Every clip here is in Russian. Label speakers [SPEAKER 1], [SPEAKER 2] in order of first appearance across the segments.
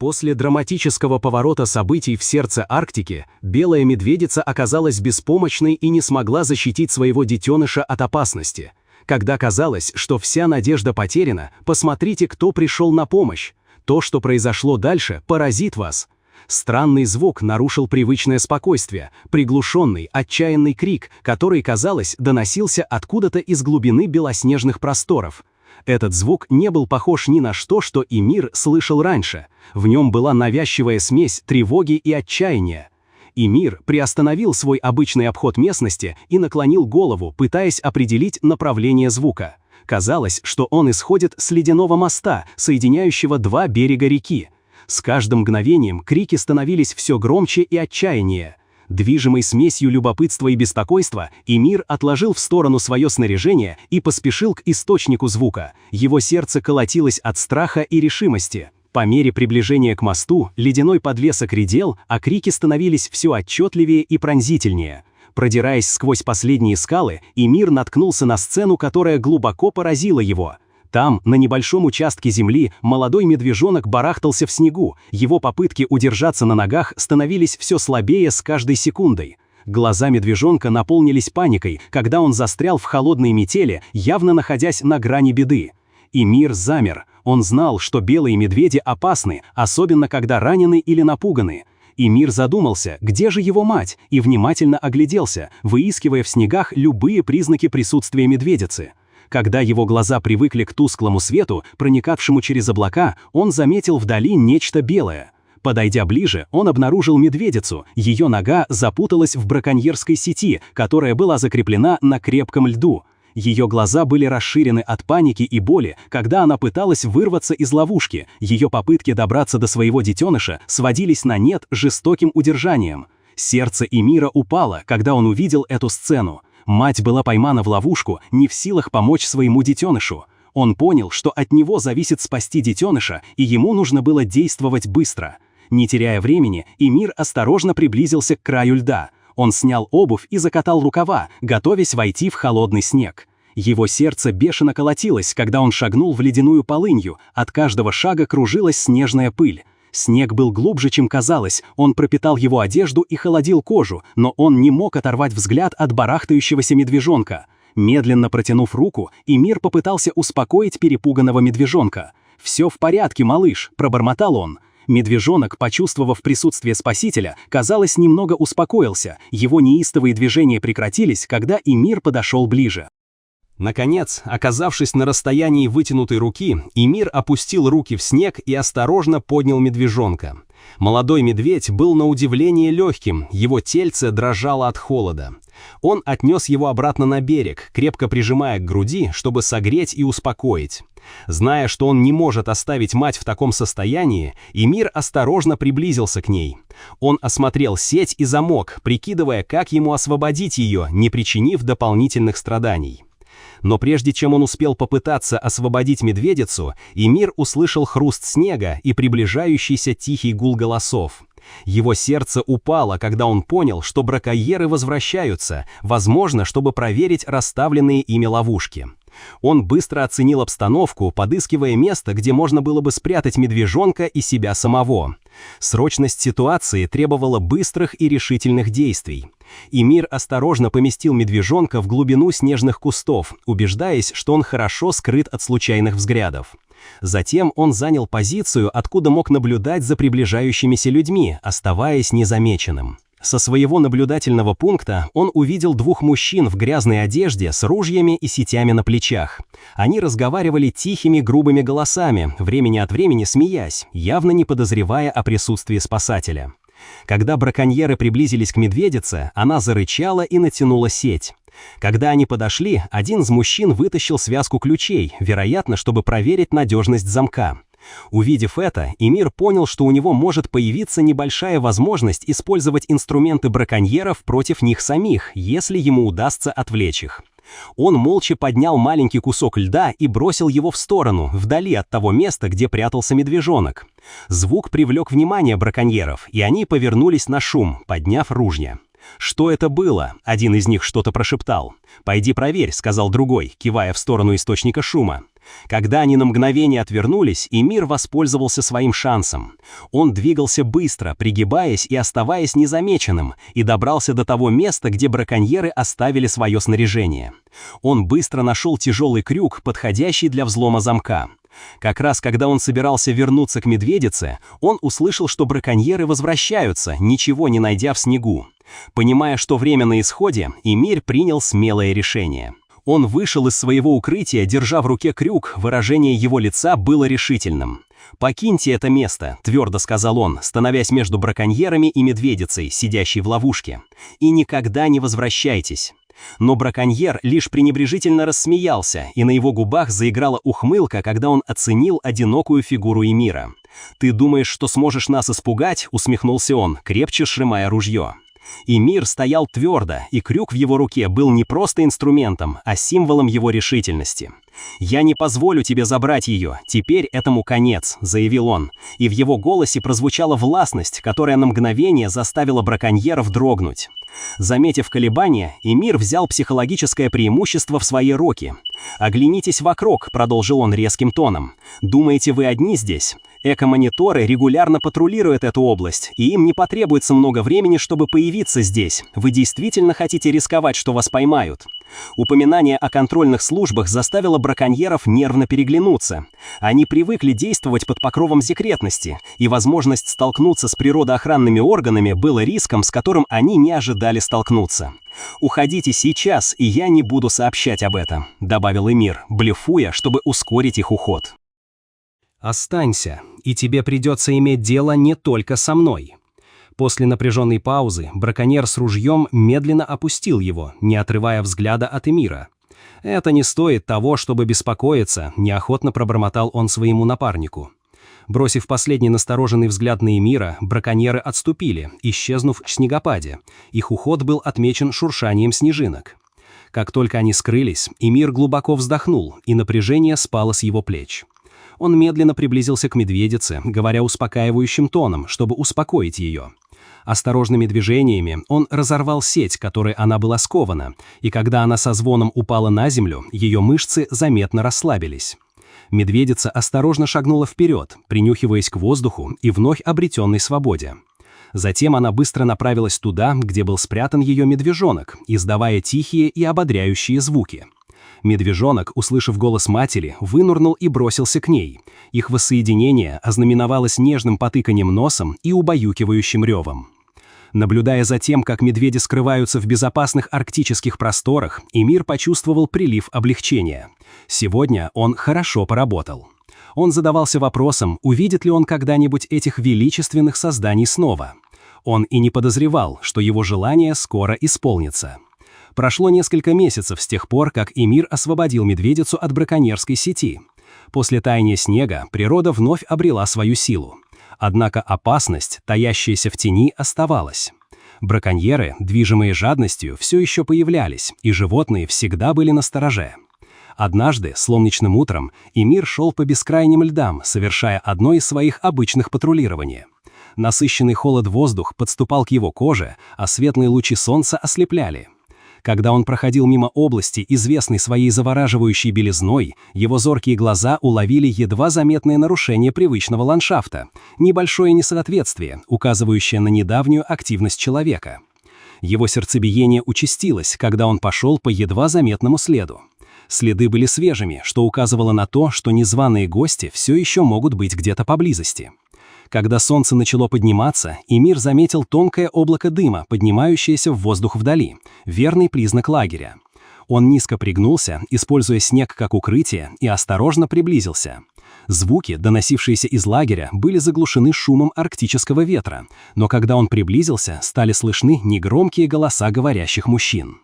[SPEAKER 1] После драматического поворота событий в сердце Арктики, белая медведица оказалась беспомощной и не смогла защитить своего детеныша от опасности. Когда казалось, что вся надежда потеряна, посмотрите, кто пришел на помощь. То, что произошло дальше, поразит вас. Странный звук нарушил привычное спокойствие, приглушенный, отчаянный крик, который, казалось, доносился откуда-то из глубины белоснежных просторов. Этот звук не был похож ни на что Эмир слышал раньше. В нем была навязчивая смесь тревоги и отчаяния. Эмир приостановил свой обычный обход местности и наклонил голову, пытаясь определить направление звука. Казалось, что он исходит с ледяного моста, соединяющего два берега реки. С каждым мгновением крики становились все громче и отчаяннее. Движимый смесью любопытства и беспокойства, Эмир отложил в сторону свое снаряжение и поспешил к источнику звука. Его сердце колотилось от страха и решимости. По мере приближения к мосту ледяной подлесок редел, а крики становились все отчетливее и пронзительнее. Продираясь сквозь последние скалы, Эмир наткнулся на сцену, которая глубоко поразила его. Там, на небольшом участке земли, молодой медвежонок барахтался в снегу, его попытки удержаться на ногах становились все слабее с каждой секундой. Глаза медвежонка наполнились паникой, когда он застрял в холодной метели, явно находясь на грани беды. Эмир замер, он знал, что белые медведи опасны, особенно когда ранены или напуганы. Эмир задумался, где же его мать, и внимательно огляделся, выискивая в снегах любые признаки присутствия медведицы. Когда его глаза привыкли к тусклому свету, проникавшему через облака, он заметил вдали нечто белое. Подойдя ближе, он обнаружил медведицу, ее нога запуталась в браконьерской сети, которая была закреплена на крепком льду. Ее глаза были расширены от паники и боли, когда она пыталась вырваться из ловушки, ее попытки добраться до своего детеныша сводились на нет жестоким удержанием. Сердце Эмира упало, когда он увидел эту сцену. Мать была поймана в ловушку, не в силах помочь своему детенышу. Он понял, что от него зависит спасти детеныша, и ему нужно было действовать быстро. Не теряя времени, Эмир осторожно приблизился к краю льда. Он снял обувь и закатал рукава, готовясь войти в холодный снег. Его сердце бешено колотилось, когда он шагнул в ледяную полынью, от каждого шага кружилась снежная пыль. Снег был глубже, чем казалось, он пропитал его одежду и холодил кожу, но он не мог оторвать взгляд от барахтающегося медвежонка. Медленно протянув руку, Эмир попытался успокоить перепуганного медвежонка. «Все в порядке, малыш», — пробормотал он. Медвежонок, почувствовав присутствие спасителя, казалось, немного успокоился, его неистовые движения прекратились, когда Эмир подошел ближе. Наконец, оказавшись на расстоянии вытянутой руки, Эмир опустил руки в снег и осторожно поднял медвежонка. Молодой медведь был на удивление легким, его тельце дрожало от холода. Он отнес его обратно на берег, крепко прижимая к груди, чтобы согреть и успокоить. Зная, что он не может оставить мать в таком состоянии, Эмир осторожно приблизился к ней. Он осмотрел сеть и замок, прикидывая, как ему освободить ее, не причинив дополнительных страданий. Но прежде чем он успел попытаться освободить медведицу, Эмир услышал хруст снега и приближающийся тихий гул голосов. Его сердце упало, когда он понял, что браконьеры возвращаются, возможно, чтобы проверить расставленные ими ловушки. Он быстро оценил обстановку, подыскивая место, где можно было бы спрятать медвежонка и себя самого. Срочность ситуации требовала быстрых и решительных действий. Эмир осторожно поместил медвежонка в глубину снежных кустов, убеждаясь, что он хорошо скрыт от случайных взглядов. Затем он занял позицию, откуда мог наблюдать за приближающимися людьми, оставаясь незамеченным. Со своего наблюдательного пункта он увидел двух мужчин в грязной одежде с ружьями и сетями на плечах. Они разговаривали тихими, грубыми голосами, времени от времени смеясь, явно не подозревая о присутствии спасателя. Когда браконьеры приблизились к медведице, она зарычала и натянула сеть. Когда они подошли, один из мужчин вытащил связку ключей, вероятно, чтобы проверить надежность замка. Увидев это, Эмир понял, что у него может появиться небольшая возможность использовать инструменты браконьеров против них самих, если ему удастся отвлечь их. Он молча поднял маленький кусок льда и бросил его в сторону, вдали от того места, где прятался медвежонок. Звук привлек внимание браконьеров, и они повернулись на шум, подняв ружья. «Что это было?» — один из них что-то прошептал. «Пойди проверь», — сказал другой, кивая в сторону источника шума. Когда они на мгновение отвернулись, Эмир воспользовался своим шансом. Он двигался быстро, пригибаясь и оставаясь незамеченным, и добрался до того места, где браконьеры оставили свое снаряжение. Он быстро нашел тяжелый крюк, подходящий для взлома замка. Как раз когда он собирался вернуться к медведице, он услышал, что браконьеры возвращаются, ничего не найдя в снегу. Понимая, что время на исходе, Эмир принял смелое решение. Он вышел из своего укрытия, держа в руке крюк, выражение его лица было решительным. «Покиньте это место», — твердо сказал он, становясь между браконьерами и медведицей, сидящей в ловушке. «И никогда не возвращайтесь». Но браконьер лишь пренебрежительно рассмеялся, и на его губах заиграла ухмылка, когда он оценил одинокую фигуру Эмира. «Ты думаешь, что сможешь нас испугать?» — усмехнулся он, крепче сжимая ружье. Эмир стоял твердо, и крюк в его руке был не просто инструментом, а символом его решительности. «Я не позволю тебе забрать ее, теперь этому конец», — заявил он, и в его голосе прозвучала властность, которая на мгновение заставила браконьеров дрогнуть. Заметив колебания, Эмир взял психологическое преимущество в свои руки. «Оглянитесь вокруг», — продолжил он резким тоном. «Думаете, вы одни здесь? Эко-мониторы регулярно патрулируют эту область, и им не потребуется много времени, чтобы появиться здесь. Вы действительно хотите рисковать, что вас поймают?» Упоминание о контрольных службах заставило браконьеров нервно переглянуться. Они привыкли действовать под покровом секретности, и возможность столкнуться с природоохранными органами было риском, с которым они не ожидали столкнуться. «Уходите сейчас, и я не буду сообщать об этом», — добавил Эмир, блефуя, чтобы ускорить их уход.
[SPEAKER 2] «Останься, и тебе придется иметь дело не только со мной». После напряженной паузы браконьер с ружьем медленно опустил его, не отрывая взгляда от Эмира. «Это не стоит того, чтобы беспокоиться», — неохотно пробормотал он своему напарнику. Бросив последний настороженный взгляд на Эмира, браконьеры отступили, исчезнув в снегопаде. Их уход был отмечен шуршанием снежинок. Как только они скрылись, Эмир глубоко вздохнул, и напряжение спало с его плеч. Он медленно приблизился к медведице, говоря успокаивающим тоном, чтобы успокоить ее. Осторожными движениями он разорвал сеть, которой она была скована, и когда она со звоном упала на землю, ее мышцы заметно расслабились. Медведица осторожно шагнула вперед, принюхиваясь к воздуху и вновь обретенной свободе. Затем она быстро направилась туда, где был спрятан ее медвежонок, издавая тихие и ободряющие звуки. Медвежонок, услышав голос матери, вынурнул и бросился к ней. Их воссоединение ознаменовалось нежным потыканием носом и убаюкивающим ревом. Наблюдая за тем, как медведи скрываются в безопасных арктических просторах, Эмир почувствовал прилив облегчения. Сегодня он хорошо поработал. Он задавался вопросом, увидит ли он когда-нибудь этих величественных созданий снова. Он и не подозревал, что его желание скоро исполнится. Прошло несколько месяцев с тех пор, как Эмир освободил медведицу от браконьерской сети. После таяния снега природа вновь обрела свою силу. Однако опасность, таящаяся в тени, оставалась. Браконьеры, движимые жадностью, все еще появлялись, и животные всегда были настороже. Однажды, солнечным утром, Эмир шел по бескрайним льдам, совершая одно из своих обычных патрулирований. Насыщенный холод воздух подступал к его коже, а светлые лучи солнца ослепляли. Когда он проходил мимо области, известной своей завораживающей белизной, его зоркие глаза уловили едва заметное нарушение привычного ландшафта, небольшое несоответствие, указывающее на недавнюю активность человека. Его сердцебиение участилось, когда он пошел по едва заметному следу. Следы были свежими, что указывало на то, что незваные гости все еще могут быть где-то поблизости. Когда солнце начало подниматься, Эмир заметил тонкое облако дыма, поднимающееся в воздух вдали, верный признак лагеря. Он низко пригнулся, используя снег как укрытие, и осторожно приблизился. Звуки, доносившиеся из лагеря, были заглушены шумом арктического ветра, но когда он приблизился, стали слышны негромкие голоса говорящих мужчин.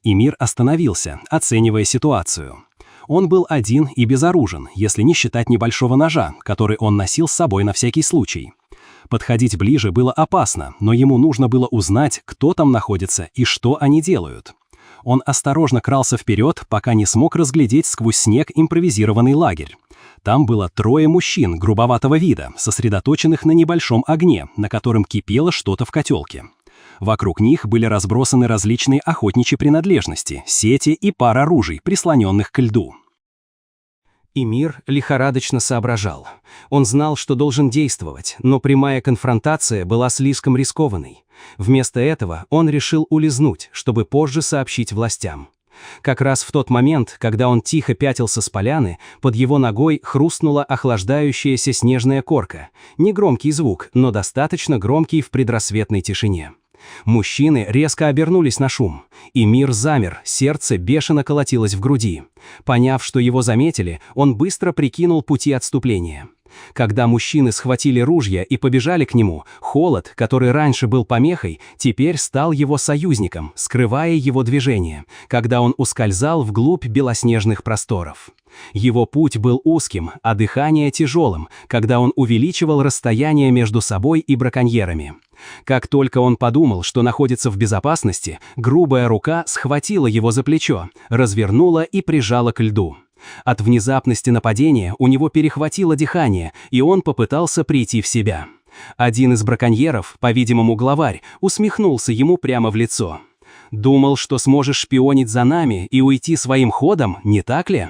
[SPEAKER 2] Эмир остановился, оценивая ситуацию. Он был один и безоружен, если не считать небольшого ножа, который он носил с собой на всякий случай. Подходить ближе было опасно, но ему нужно было узнать, кто там находится и что они делают. Он осторожно крался вперед, пока не смог разглядеть сквозь снег импровизированный лагерь. Там было 3 мужчин грубоватого вида, сосредоточенных на небольшом огне, на котором кипело что-то в котелке. Вокруг них были разбросаны различные охотничьи принадлежности, сети и пара ружей, прислоненных к льду. Эмир лихорадочно соображал. Он знал, что должен действовать, но прямая конфронтация была слишком рискованной. Вместо этого он решил улизнуть, чтобы позже сообщить властям. Как раз в тот момент, когда он тихо пятился с поляны, под его ногой хрустнула охлаждающаяся снежная корка. Негромкий звук, но достаточно громкий в предрассветной тишине. Мужчины резко обернулись на шум. Эмир замер, сердце бешено колотилось в груди. Поняв, что его заметили, он быстро прикинул пути отступления. Когда мужчины схватили ружья и побежали к нему, холод, который раньше был помехой, теперь стал его союзником, скрывая его движение, когда он ускользал вглубь белоснежных просторов. Его путь был узким, а дыхание тяжелым, когда он увеличивал расстояние между собой и браконьерами. Как только он подумал, что находится в безопасности, грубая рука схватила его за плечо, развернула и прижала к льду. От внезапности нападения у него перехватило дыхание, и он попытался прийти в себя. Один из браконьеров, по-видимому главарь, усмехнулся ему прямо в лицо. «Думал, что сможешь шпионить за нами и уйти своим ходом, не так ли?»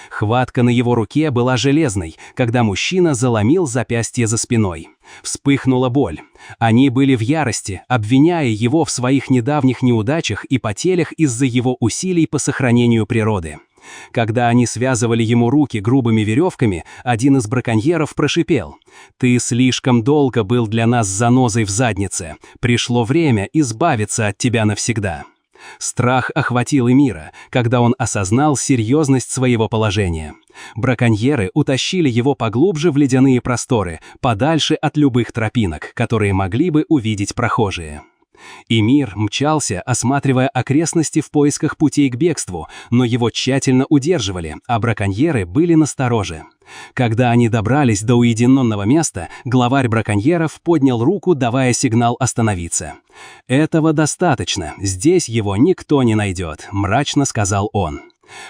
[SPEAKER 2] Хватка на его руке была железной, когда мужчина заломил запястье за спиной. Вспыхнула боль. Они были в ярости, обвиняя его в своих недавних неудачах и потерях из-за его усилий по сохранению природы. Когда они связывали ему руки грубыми веревками, один из браконьеров прошипел: «Ты слишком долго был для нас занозой в заднице. Пришло время избавиться от тебя навсегда». Страх охватил Эмира, когда он осознал серьезность своего положения. Браконьеры утащили его поглубже в ледяные просторы, подальше от любых тропинок, которые могли бы увидеть прохожие. Эмир мчался, осматривая окрестности в поисках путей к бегству, но его тщательно удерживали, а браконьеры были настороже. Когда они добрались до уединенного места, главарь браконьеров поднял руку, давая сигнал остановиться. «Этого достаточно, здесь его никто не найдет», – мрачно сказал он.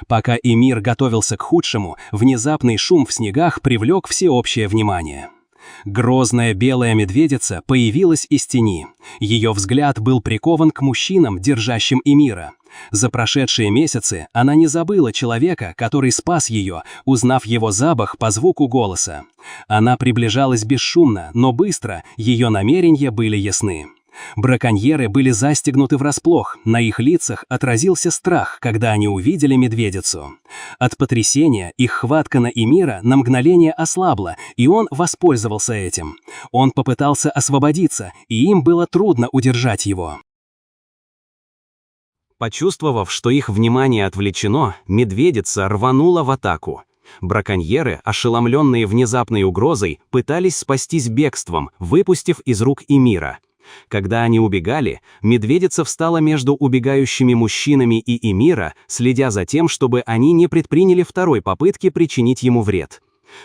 [SPEAKER 2] Пока Эмир готовился к худшему, внезапный шум в снегах привлек всеобщее внимание. Грозная белая медведица появилась из тени. Ее взгляд был прикован к мужчинам, держащим Эмира. За прошедшие месяцы она не забыла человека, который спас ее, узнав его запах по звуку голоса. Она приближалась бесшумно, но быстро, ее намерения были ясны. Браконьеры были застигнуты врасплох, на их лицах отразился страх, когда они увидели медведицу. От потрясения их хватка на Эмира на мгновение ослабла, и он воспользовался этим. Он попытался освободиться, и им было трудно удержать его.
[SPEAKER 1] Почувствовав, что их внимание отвлечено, медведица рванула в атаку. Браконьеры, ошеломленные внезапной угрозой, пытались спастись бегством, выпустив из рук Эмира. Когда они убегали, медведица встала между убегающими мужчинами и Эмира, следя за тем, чтобы они не предприняли второй попытки причинить ему вред.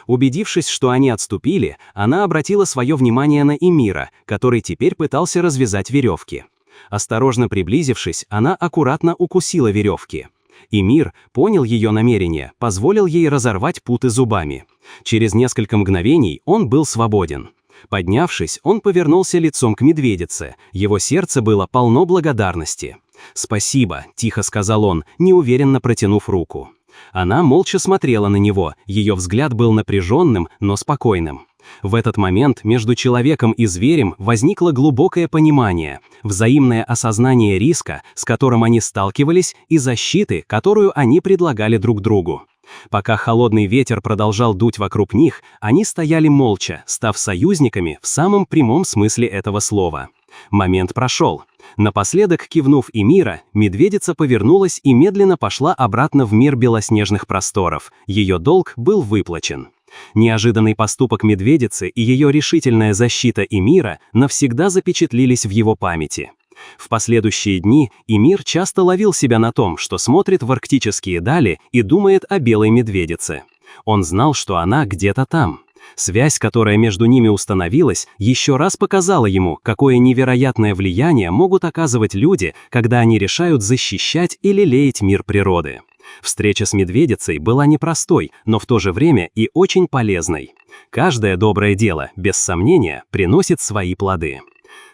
[SPEAKER 1] Убедившись, что они отступили, она обратила свое внимание на Эмира, который теперь пытался развязать веревки. Осторожно приблизившись, она аккуратно укусила веревки. Эмир понял ее намерение, позволил ей разорвать путы зубами. Через несколько мгновений он был свободен. Поднявшись, он повернулся лицом к медведице, его сердце было полно благодарности. «Спасибо», – тихо сказал он, неуверенно протянув руку. Она молча смотрела на него, ее взгляд был напряженным, но спокойным. В этот момент между человеком и зверем возникло глубокое понимание, взаимное осознание риска, с которым они сталкивались, и защиты, которую они предлагали друг другу. Пока холодный ветер продолжал дуть вокруг них, они стояли молча, став союзниками в самом прямом смысле этого слова. Момент прошел. Напоследок, кивнув Эмира, медведица повернулась и медленно пошла обратно в мир белоснежных просторов. Ее долг был выплачен. Неожиданный поступок медведицы и ее решительная защита Эмира навсегда запечатлелись в его памяти. В последующие дни Эмир часто ловил себя на том, что смотрит в арктические дали и думает о белой медведице. Он знал, что она где-то там. Связь, которая между ними установилась, еще раз показала ему, какое невероятное влияние могут оказывать люди, когда они решают защищать или лелеять мир природы. Встреча с медведицей была непростой, но в то же время и очень полезной. Каждое доброе дело, без сомнения, приносит свои плоды.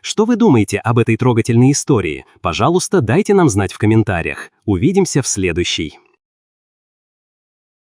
[SPEAKER 1] Что вы думаете об этой трогательной истории? Пожалуйста, дайте нам знать в комментариях. Увидимся в следующей.